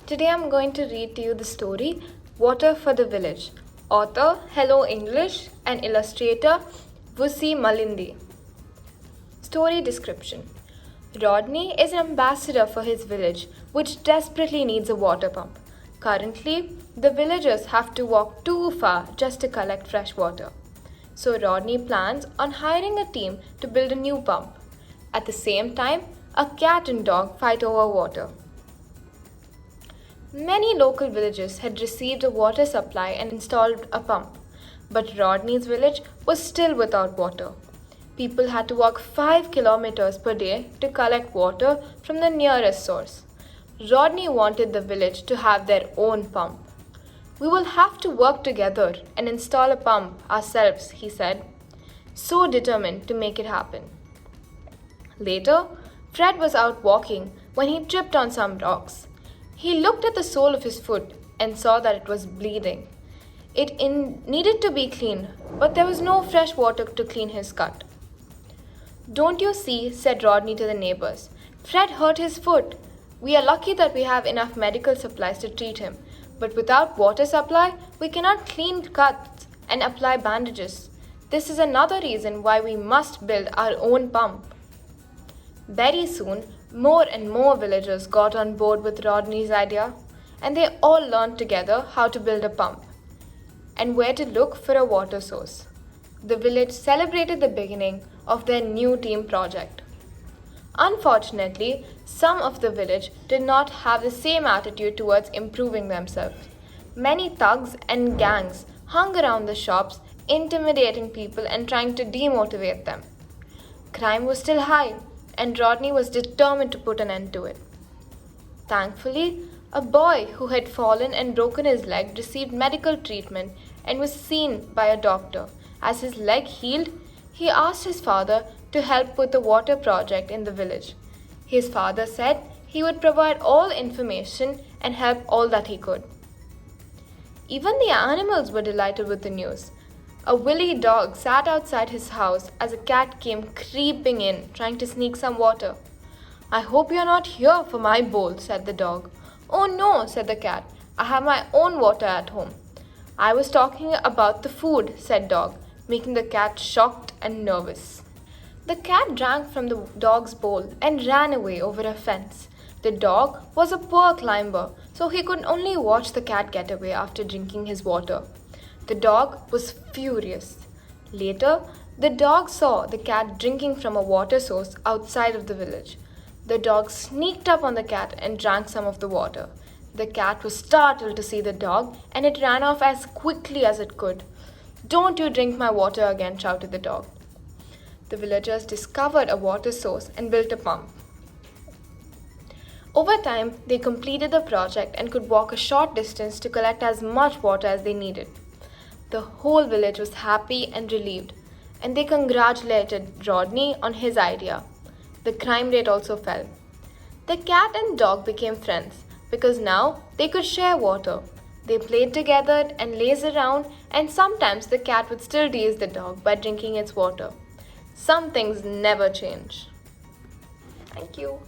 Today I'm going to read to you the story Water for the Village. Author Hello English and illustrator Vusi Malindi. Story description. Rodney is an ambassador for his village, which desperately needs a water pump. Currently, the villagers have to walk too far just to collect fresh water. So Rodney plans on hiring a team to build a new pump. At the same time, a cat and dog fight over water. Many local villages had received a water supply and installed a pump, but Rodney's village was still without water. People had to walk 5 kilometers per day to collect water from the nearest source. Rodney wanted the village to have their own pump. "We will have to work together and install a pump ourselves," he said, so determined to make it happen. Later, Fred was out walking when he tripped on some rocks. He looked at the sole of his foot and saw that it was bleeding. It needed to be cleaned, but there was no fresh water to clean his cut. "Don't you see?" said Rodney to the neighbors. "Fred hurt his foot. We are lucky that we have enough medical supplies to treat him, but without water supply, we cannot clean cuts and apply bandages. This is another reason why we must build our own pump." Very soon, more and more villagers got on board with Rodney's idea, and they all learned together how to build a pump and where to look for a water source. The village celebrated the beginning of their new team project. Unfortunately, some of the village did not have the same attitude towards improving themselves. Many thugs and gangs hung around the shops, intimidating people and trying to demotivate them. Crime was still high, and Rodney was determined to put an end to it. Thankfully, a boy who had fallen and broken his leg received medical treatment and was seen by a doctor. As his leg healed, he asked his father to help with the water project in the village. His father said he would provide all information and help all that he could. Even the animals were delighted with the news. A willy dog sat outside his house as a cat came creeping in, trying to sneak some water. "I hope you're not here for my bowl," said the dog. "Oh no," said the cat. "I have my own water at home." "I was talking about the food," said dog, making the cat shocked and nervous. The cat drank from the dog's bowl and ran away over a fence. The dog was a poor climber, so he could only watch the cat get away after drinking his water. The dog was furious. Later, the dog saw the cat drinking from a water source outside of the village. The dog sneaked up on the cat and drank some of the water. The cat was startled to see the dog, and it ran off as quickly as it could. "Don't you drink my water again," shouted the dog. The villagers discovered a water source and built a pump. Over time, they completed the project and could walk a short distance to collect as much water as they needed. The whole village was happy and relieved, and they congratulated Rodney on his idea. The crime rate also fell. The cat and dog became friends because now they could share water. They played together and lazed around, and sometimes the cat would still tease the dog by drinking its water. Some things never change. Thank you.